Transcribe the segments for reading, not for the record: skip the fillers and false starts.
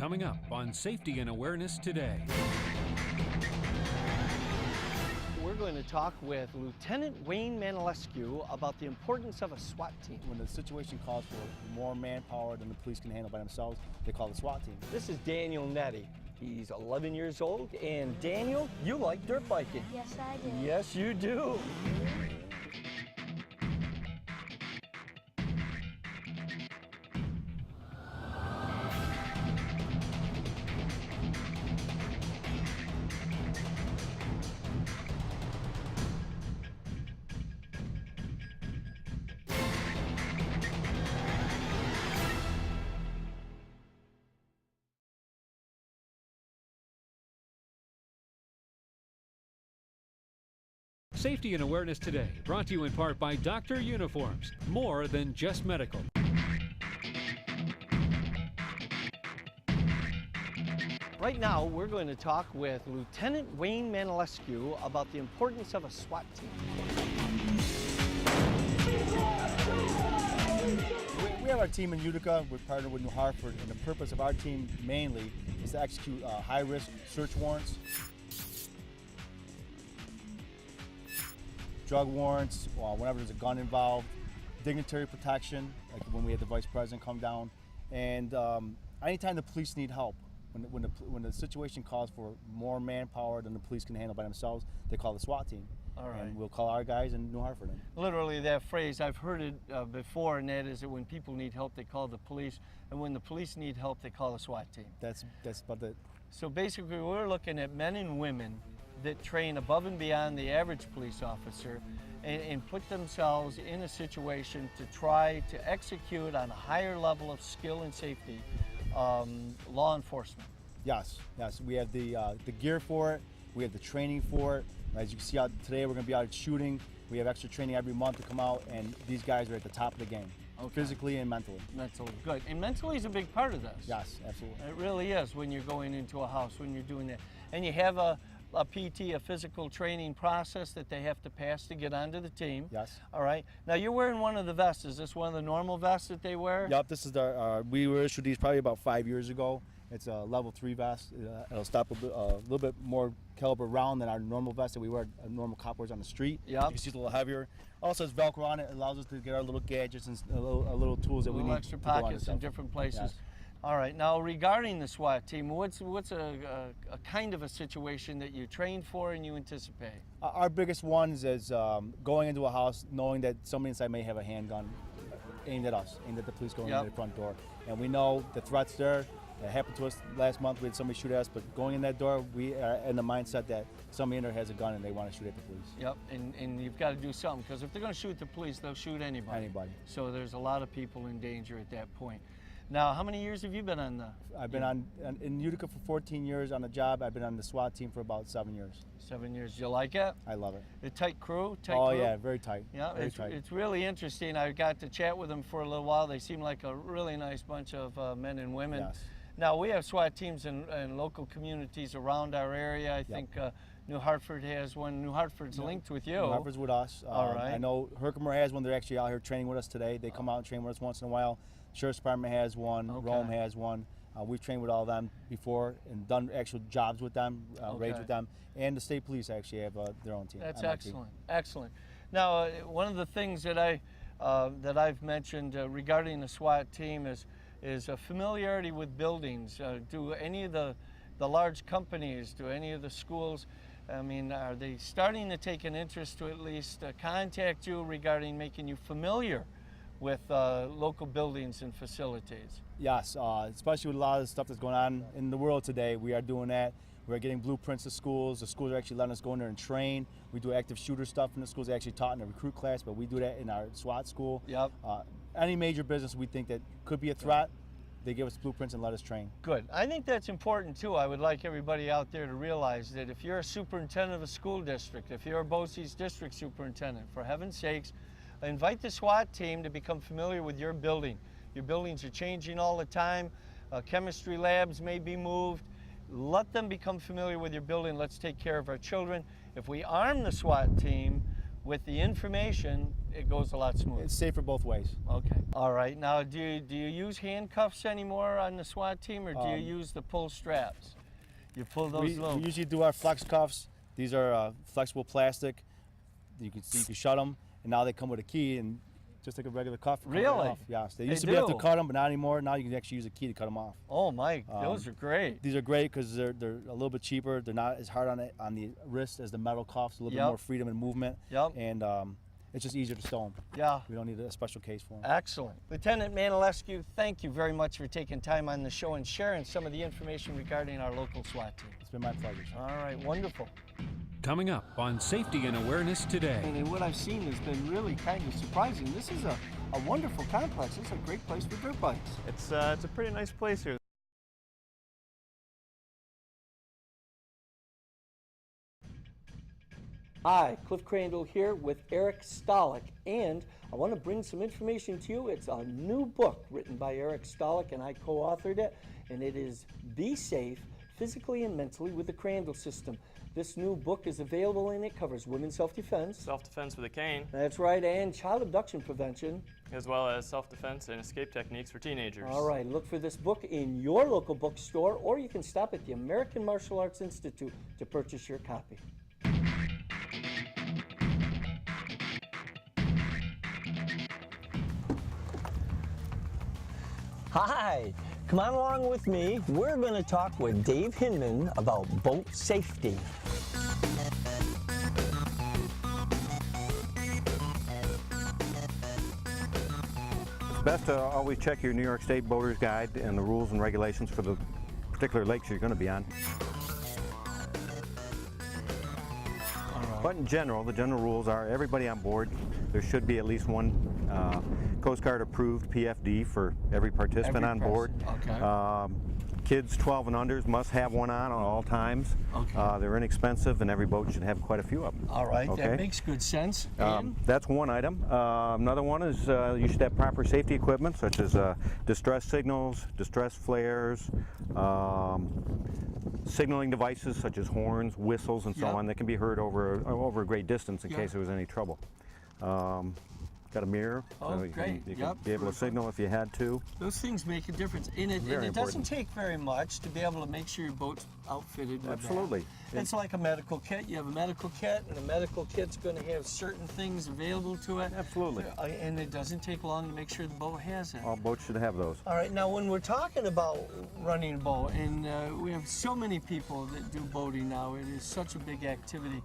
coming up on Safety and Awareness Today. We're going to talk with Lieutenant Wayne Manilescu about the importance of a SWAT team. When the situation calls for more manpower than the police can handle by themselves, they call the SWAT team. This is Daniel Nettie. He's 11 years old. And Daniel, you like dirt biking. Yes, I do. Yes, you do. Safety and Awareness Today, brought to you in part by Dr. Uniforms, more than just medical. Right now, we're going to talk with Lieutenant Wayne Manilescu about the importance of a SWAT team. We have our team in Utica. We're partnered with New Hartford, and the purpose of our team mainly is to execute high-risk search warrants, drug warrants, whenever there's a gun involved, dignitary protection, like when we had the vice president come down, and anytime the police need help, when the situation calls for more manpower than the police can handle by themselves, they call the SWAT team. All right. And we'll call our guys in New Hartford in. Literally that phrase, I've heard it before, and that is that when people need help, they call the police, and when the police need help, they call the SWAT team. That's about it. So basically, we're looking at men and women that train above and beyond the average police officer and put themselves in a situation to try to execute on a higher level of skill and safety law enforcement. Yes. We have the gear for it. We have the training for it. As you can see out today, we're going to be out shooting. We have extra training every month to come out, and these guys are at the top of the game, physically and mentally. Mentally, good. And mentally is a big part of this. Yes, absolutely. It really is when you're going into a house, when you're doing that. And you have a PT, a physical training process that they have to pass to get onto the team. Yes. All right. Now you're wearing one of the vests. Is this one of the normal vests that they wear? Yep. This is we were issued these probably about 5 years ago. It's a level 3 vest. It'll stop a little bit more caliber round than our normal vest that we wear. Normal cop wears on the street. Yep. You can see it's a little heavier. Also, it's Velcro on it. It allows us to get our little gadgets and little tools that we need. Extra pockets in different places. Yes. All right. Now, regarding the SWAT team, what's a kind of a situation that you train for and you anticipate? Our biggest ones is going into a house, knowing that somebody inside may have a handgun aimed at us, aimed at the police going in the front door, and we know the threat's there. It happened to us last month. We had somebody shoot at us, but going in that door, we are in the mindset that somebody in there has a gun and they want to shoot at the police. Yep, and you've got to do something, because if they're going to shoot the police, they'll shoot anybody. So there's a lot of people in danger at that point. Now, how many years have you been on the? I've been in Utica for 14 years on the job. I've been on the SWAT team for about 7 years. 7 years. Do you like it? I love it. A tight crew? Yeah, very tight. Yeah, very tight. It's really interesting. I got to chat with them for a little while. They seem like a really nice bunch of men and women. Yes. Now, we have SWAT teams in local communities around our area. I think New Hartford has one. New Hartford's linked with you. New Hartford's with us. All right. I know Herkimer has one. They're actually out here training with us today. They come out and train with us once in a while. Sheriff's Department has one. Rome has one. We've trained with all of them before and done actual jobs with them, raids with them. And the state police actually have their own team. That's excellent. Excellent. Now, one of the things that I've mentioned regarding the SWAT team is a familiarity with buildings. Do any of the large companies, do any of the schools, I mean, are they starting to take an interest to at least contact you regarding making you familiar with local buildings and facilities? Yes, especially with a lot of the stuff that's going on in the world today. We are doing that. We're getting blueprints to schools. The schools are actually letting us go in there and train. We do active shooter stuff in the schools. They actually taught in the recruit class, but we do that in our SWAT school. Yep. Any major business we think that could be a threat, they give us blueprints and let us train. Good. I think that's important too. I would like everybody out there to realize that if you're a superintendent of a school district, if you're a BOCES district superintendent, for heaven's sakes, invite the SWAT team to become familiar with your building. Your buildings are changing all the time. Chemistry labs may be moved. Let them become familiar with your building. Let's take care of our children. If we arm the SWAT team with the information, it goes a lot smoother. It's safer both ways. Okay. All right. Now, do you use handcuffs anymore on the SWAT team, or do you use the pull straps? You pull those We usually do our flex cuffs. These are flexible plastic. You can shut them, and now they come with a key, and just like a regular cuff. Really? Yes. They used to be able to cut them, but not anymore. Now you can actually use a key to cut them off. Oh my, those are great. These are great because they're a little bit cheaper. They're not as hard on the wrist as the metal cuffs. A little bit more freedom and movement. Yep. And it's just easier to stow them. Yeah. We don't need a special case for them. Excellent. Lieutenant Manilescu, thank you very much for taking time on the show and sharing some of the information regarding our local SWAT team. It's been my pleasure. All right, wonderful. Coming up on Safety and Awareness Today. And what I've seen has been really kind of surprising. This is a wonderful complex. It's a great place for dirt bikes. It's a pretty nice place here. Hi, Cliff Crandall here with Eric Stolick, and I want to bring some information to you. It's a new book written by Eric Stolick, and I co-authored it, and it is Be Safe Physically and Mentally with the Crandall System. This new book is available, and it covers women's self-defense. Self-defense with a cane. That's right, and child abduction prevention. As well as self-defense and escape techniques for teenagers. All right, look for this book in your local bookstore, or you can stop at the American Martial Arts Institute to purchase your copy. Hi, come on along with me. We're going to talk with Dave Hinman about boat safety. It's best to always check your New York State Boater's Guide and the rules and regulations for the particular lakes you're going to be on. But in general, the general rules are everybody on board, there should be at least one Coast Guard approved PFD for every participant on board. Okay. Kids 12 and unders must have one on all times. Okay. They're inexpensive, and every boat should have quite a few of them. All right, okay? that makes good sense. That's one item. Another one is you should have proper safety equipment, such as distress signals, distress flares, signaling devices such as horns, whistles, and so on that can be heard over a great distance in case there was any trouble. Got a mirror, so you can be able to signal if you had to. Those things make a difference, and it doesn't take very much to be able to make sure your boat's outfitted with Absolutely. that. It's like a medical kit. You have a medical kit, and a medical kit's going to have certain things available to it. Absolutely. And it doesn't take long to make sure the boat has it. All boats should have those. All right, now when we're talking about running a boat, and we have so many people that do boating now, it is such a big activity.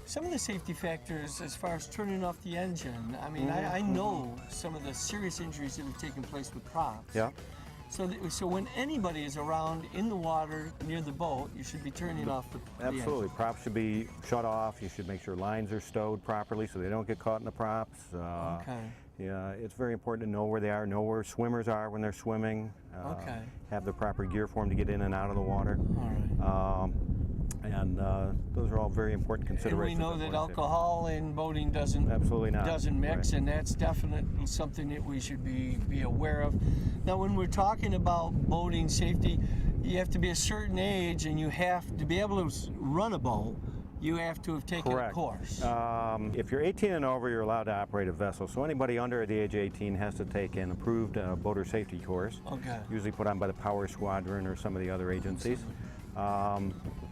Some of the safety factors as far as turning off the engine, I mean, I know some of the serious injuries that have taken place with props. Yeah. So when anybody is around in the water near the boat, you should be turning off the Absolutely. engine. Props should be shut off. You should make sure lines are stowed properly so they don't get caught in the props. Okay. Yeah, it's very important to know where they are, know where swimmers are when they're swimming. Okay. Have the proper gear for them to get in and out of the water. All right. And those are all very important considerations. And we know that alcohol in boating doesn't mix, and that's definitely something that we should be aware of. Now, when we're talking about boating safety, you have to be a certain age, and you have to be able to run a boat. You have to have taken a course. If you're 18 and over, you're allowed to operate a vessel. So anybody under the age of 18 has to take an approved boater safety course. Okay. Usually put on by the Power Squadron or some of the other agencies.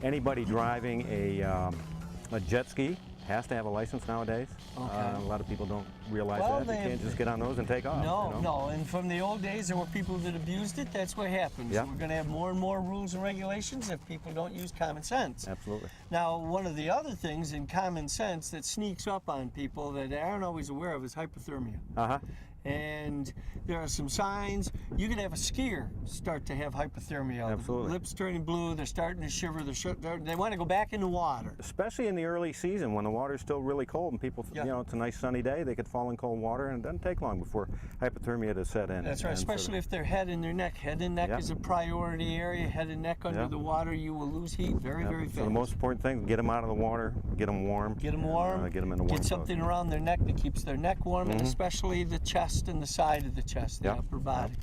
Anybody driving a jet ski has to have a license nowadays. Okay. A lot of people don't realize that. They You can't just get on those and take off. No. And from the old days, there were people that abused it. That's what happens. Yeah. We're going to have more and more rules and regulations if people don't use common sense. Absolutely. Now, one of the other things in common sense that sneaks up on people that they aren't always aware of is hypothermia. Uh-huh. And there are some signs. You could have a skier start to have hypothermia. Absolutely. The lips turning blue, they're starting to shiver, they want to go back in the water. Especially in the early season when the water's still really cold and people, you know, it's a nice sunny day, they could fall in cold water, and it doesn't take long before hypothermia to set in. That's right, especially if their head and their neck. Head and neck is a priority area. Head and neck under the water, you will lose heat very fast. So the most important thing, get them out of the water, get them warm. Get them warm. Get them in the warm Get something around their neck that keeps their neck warm, and especially the chest and the side of the chest, the upper body.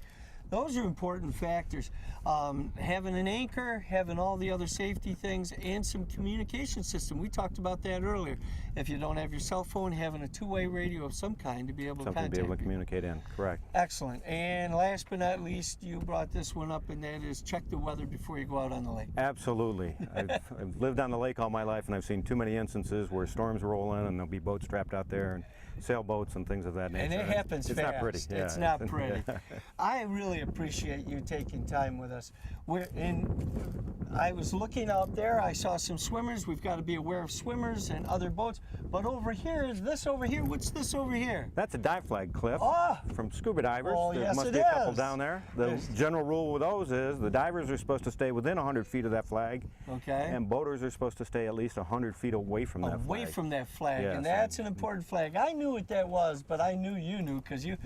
Those are important factors. Having an anchor, having all the other safety things, and some communication system. We talked about that earlier. If you don't have your cell phone, having a two-way radio of some kind to be able to contact. Something to be able to communicate in, correct. Excellent. And last but not least, you brought this one up, and that is check the weather before you go out on the lake. Absolutely. I've lived on the lake all my life, and I've seen too many instances where storms roll in and there'll be boats trapped out there, and sailboats and things of that nature. And it happens it's fast. Not pretty. Yeah, it's not pretty. I really appreciate you taking time with us. I was looking out there, I saw some swimmers. We've got to be aware of swimmers and other boats. But over here, this over here, what's this over here? That's a dive flag, Cliff, from scuba divers. Oh, there yes, must it be a couple is. down there. The general rule with those is the divers are supposed to stay within 100 feet of that flag. Okay. And boaters are supposed to stay at least 100 feet away from that flag. Away from that flag, Yes, and that's an important flag. I knew what that was, but I knew you knew because you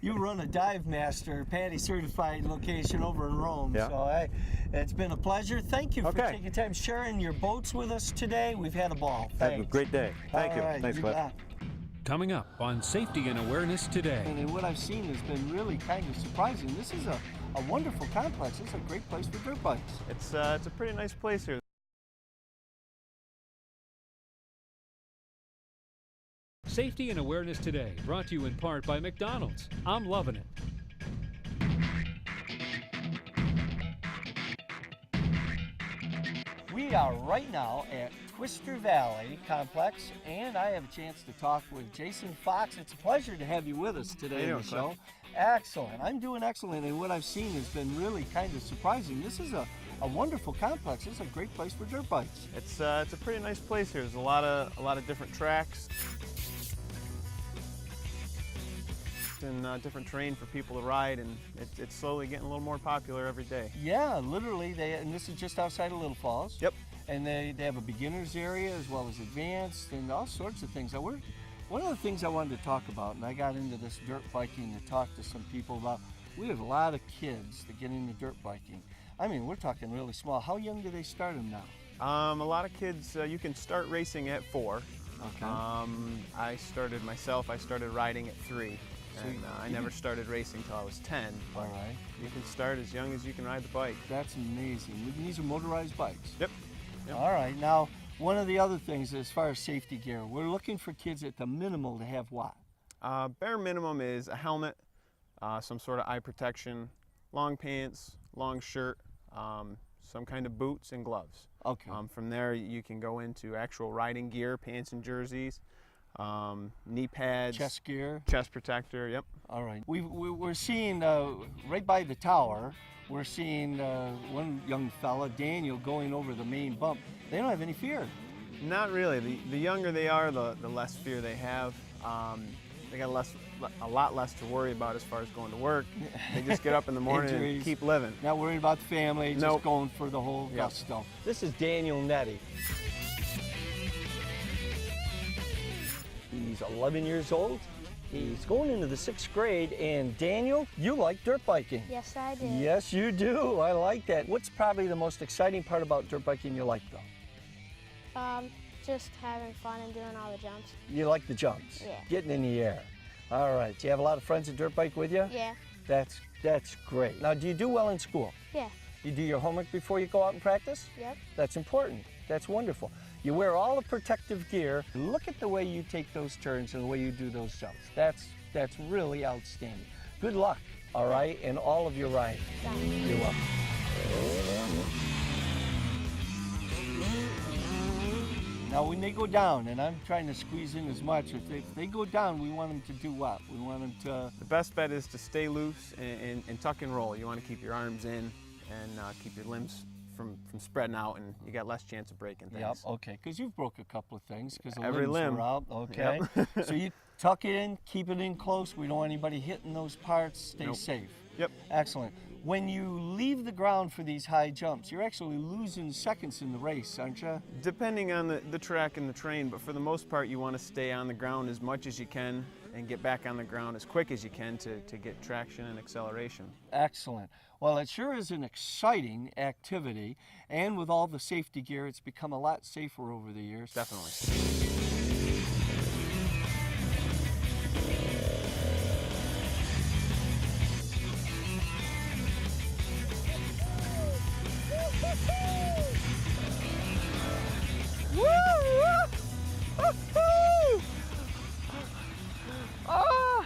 run a Dive Master PADI certified location over in Rome. Yeah. So it's been a pleasure. Thank you for taking time sharing your boats with us today. We've had a ball. Thanks. Have a great day. Thank you. Right, Thanks, Cliff. Coming up on Safety and Awareness Today. And what I've seen has been really kind of surprising. This is a wonderful complex. It's a great place for dirt bikes. It's a pretty nice place here. Safety and Awareness Today, brought to you in part by McDonald's. I'm loving it. We are right now at Twister Valley Complex, and I have a chance to talk with Jason Fox. It's a pleasure to have you with us today on the show. Excellent. I'm doing excellent, and what I've seen has been really kind of surprising. This is a wonderful complex. This is a great place for dirt bikes. It's a pretty nice place here. There's a lot of different tracks and different terrain for people to ride, and it's slowly getting a little more popular every day. Yeah, literally. And this is just outside of Little Falls. Yep. And they have a beginner's area as well as advanced and all sorts of things. One of the things I wanted to talk about, and I got into this dirt biking to talk to some people about, we have a lot of kids that get into dirt biking. I mean, we're talking really small. How young do they start them now? A lot of kids, you can start racing at 4. Okay. I started riding at 3. And I never started racing until I was 10. All right. You can start as young as you can ride the bike. That's amazing. These are motorized bikes. Yep. All right. Now, one of the other things as far as safety gear, we're looking for kids at the minimal to have what? Bare minimum is a helmet, some sort of eye protection, long pants, long shirt, some kind of boots and gloves. Okay. From there, you can go into actual riding gear, pants and jerseys, knee pads, chest gear, chest protector. Yep. All right. We're seeing right by the tower. We're seeing one young fella, Daniel, going over the main bump. They don't have any fear. Not really. The younger they are, the less fear they have. They got a lot less to worry about as far as going to work. They just get up in the morning and keep living. Not worrying about the family, just going for the whole gusto. This is Daniel Nettie. He's 11 years old. He's going into the 6th grade. And Daniel, you like dirt biking. Yes, I do. Yes, you do. I like that. What's probably the most exciting part about dirt biking you like, though? Just having fun and doing all the jumps. You like the jumps? Yeah. Getting in the air. All right. Do you have a lot of friends that dirt bike with you? Yeah. That's great. Now, do you do well in school? Yeah. You do your homework before you go out and practice? Yep. That's important. That's wonderful. You wear all the protective gear. Look at the way you take those turns and the way you do those jumps. That's really outstanding. Good luck, all right, in all of your riding. You're welcome. Now, when they go down, and I'm trying to squeeze in as much, if they go down, we want them to do what? We want them to... The best bet is to stay loose and tuck and roll. You want to keep your arms in and keep your limbs from spreading out, and you got less chance of breaking things. Yep, okay, because you've broke a couple of things because the Every limbs limb. were out. Okay, Yep. So you tuck it in, keep it in close. We don't want anybody hitting those parts. Stay Nope. safe. Yep. Excellent. When you leave the ground for these high jumps, you're actually losing seconds in the race, aren't you? Depending on the track and the terrain, but for the most part, you want to stay on the ground as much as you can and get back on the ground as quick as you can to get traction and acceleration. Excellent. Well, it sure is an exciting activity, and with all the safety gear, it's become a lot safer over the years. Definitely. Oh!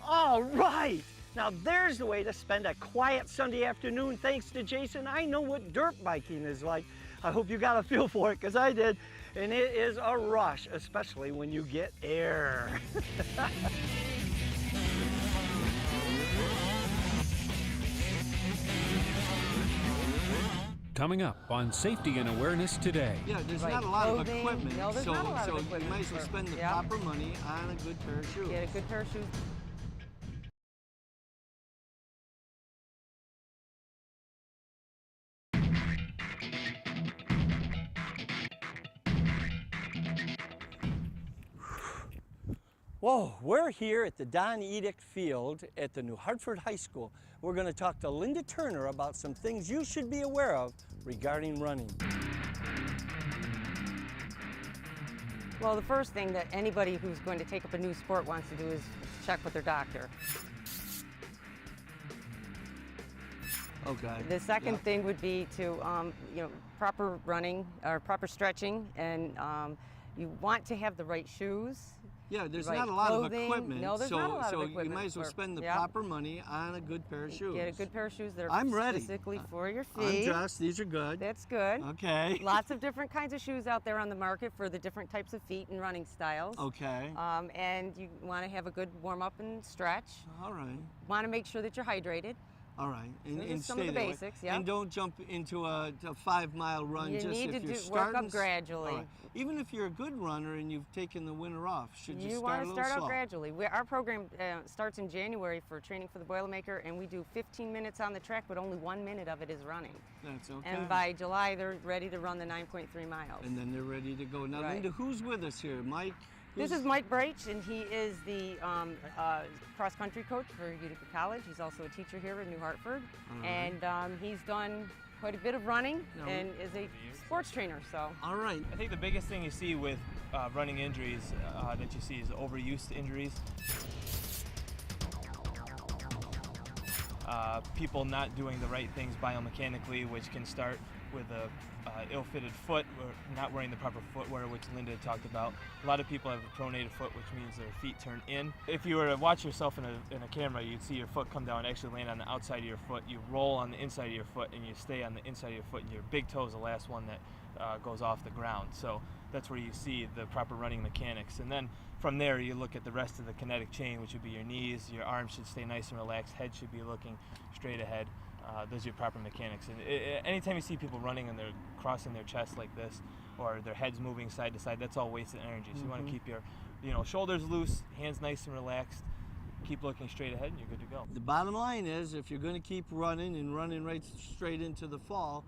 All right! Now there's the way to spend a quiet Sunday afternoon. Thanks to Jason, I know what dirt biking is like. I hope you got a feel for it, because I did. And it is a rush, especially when you get air. Coming up on Safety and Awareness Today. Yeah, there's not a lot of equipment, so you might as well spend the proper money on a good pair of shoes. Get a good pair of shoes. Whoa, we're here at the Don Edict Field at the New Hartford High School. We're going to talk to Linda Turner about some things you should be aware of regarding running. Well, the first thing that anybody who's going to take up a new sport wants to do is check with their doctor. Okay. The second thing would be to, proper running or proper stretching, and you want to have the right shoes. Yeah, there's right not a lot clothing. of equipment, No, there's not a lot of equipment. So you might as well spend the proper money on a good pair of shoes. Get a good pair of shoes that are I'm ready. specifically for your feet. I'm dressed. These are good. That's good. Okay. Lots of different kinds of shoes out there on the market for the different types of feet and running styles. Okay. And you want to have a good warm-up and stretch. All right. Want to make sure that you're hydrated. All right, and some of the basics, yeah. And don't jump into a 5-mile run. You just need if to you're work up gradually. Right. Even if you're a good runner and you've taken the winter off, should you start a little want to start slow? out gradually. Our program starts in January for training for the Boilermaker, and we do 15 minutes on the track, but only 1 minute of it is running. That's okay. And by July, they're ready to run the 9.3 miles. And then they're ready to go. Now, right. Linda, who's with us here? Mike? This is Mike Breich, and he is the cross-country coach for Utica College. He's also a teacher here in New Hartford, and he's done quite a bit of running and is a sports trainer. So. All right. I think the biggest thing you see with running injuries that you see is overuse injuries. People not doing the right things biomechanically, which can start with a ill-fitted foot, or not wearing the proper footwear, which Linda talked about. A lot of people have a pronated foot, which means their feet turn in. If you were to watch yourself in a camera, you'd see your foot come down and actually land on the outside of your foot. You roll on the inside of your foot, and you stay on the inside of your foot, and your big toe is the last one that goes off the ground. So that's where you see the proper running mechanics. And then from there, you look at the rest of the kinetic chain, which would be your knees. Your arms should stay nice and relaxed. Head should be looking straight ahead. Those are your proper mechanics. And anytime you see people running and they're crossing their chest like this, or their heads moving side to side, that's all wasted energy. So you want to keep your shoulders loose, hands nice and relaxed, keep looking straight ahead, and you're good to go. The bottom line is, if you're going to keep running and running right straight into the fall,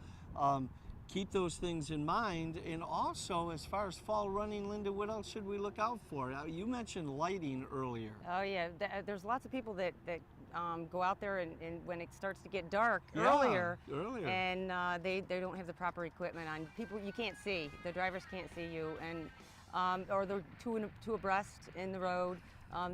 keep those things in mind. And also, as far as fall running, Linda, what else should we look out for? You mentioned lighting earlier. Oh yeah, there's lots of people that go out there and when it starts to get dark earlier, and they don't have the proper equipment on. You can't see. The drivers can't see you, and or they're two abreast in the road.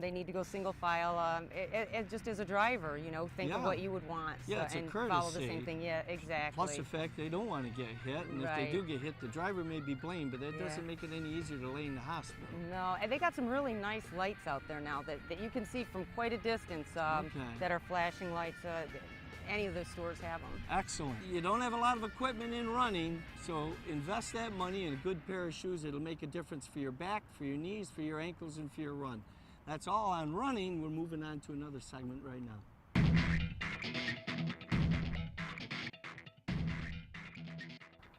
They need to go single file. It just as a driver, think of what you would want. Yeah, it's and a courtesy. Follow the same thing. Yeah, exactly. Plus the fact they don't want to get hit, and if they do get hit, the driver may be blamed, but that doesn't make it any easier to lay in the hospital. No, and they got some really nice lights out there now that you can see from quite a distance that are flashing lights. Any of the stores have them. Excellent. You don't have a lot of equipment in running, so invest that money in a good pair of shoes. It'll make a difference for your back, for your knees, for your ankles, and for your run. That's all on running. We're moving on to another segment right now.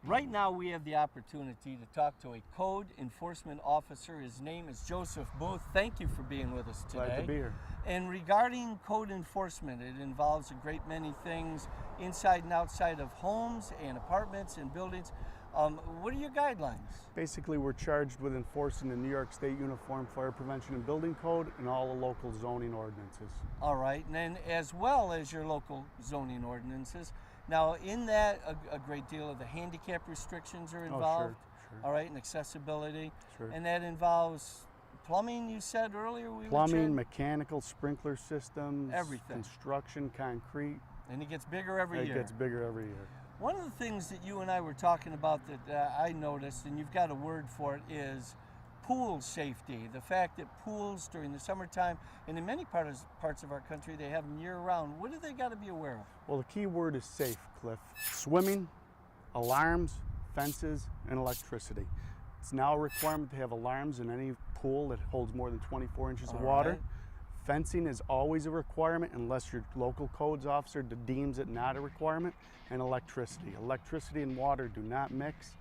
Right now we have the opportunity to talk to a code enforcement officer. His name is Joseph Booth. Thank you for being with us today. Glad to be here. And regarding code enforcement, it involves a great many things inside and outside of homes and apartments and buildings. What are your guidelines? Basically, we're charged with enforcing the New York State Uniform Fire Prevention and Building Code and all the local zoning ordinances. All right, and then as well as your local zoning ordinances. Now, in that, a great deal of the handicap restrictions are involved. Oh, sure. All right, and accessibility. Sure. And that involves plumbing, you said earlier? Plumbing, mechanical, sprinkler systems. Everything. Construction, concrete. And it gets bigger every year. It gets bigger every year. One of the things that you and I were talking about that I noticed, and you've got a word for it, is pool safety. The fact that pools during the summertime, and in many parts of our country, they have them year-round. What do they got to be aware of? Well, the key word is safe, Cliff. Swimming, alarms, fences, and electricity. It's now a requirement to have alarms in any pool that holds more than 24 inches of water. Right. Fencing is always a requirement unless your local codes officer deems it not a requirement. And electricity. Electricity and water do not mix.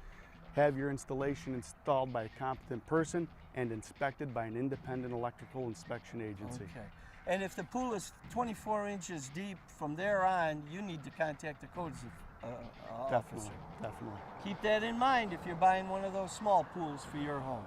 Have your installation installed by a competent person and inspected by an independent electrical inspection agency. Okay. And if the pool is 24 inches deep, from there on, you need to contact the codes officer. Definitely. Keep that in mind if you're buying one of those small pools for your home.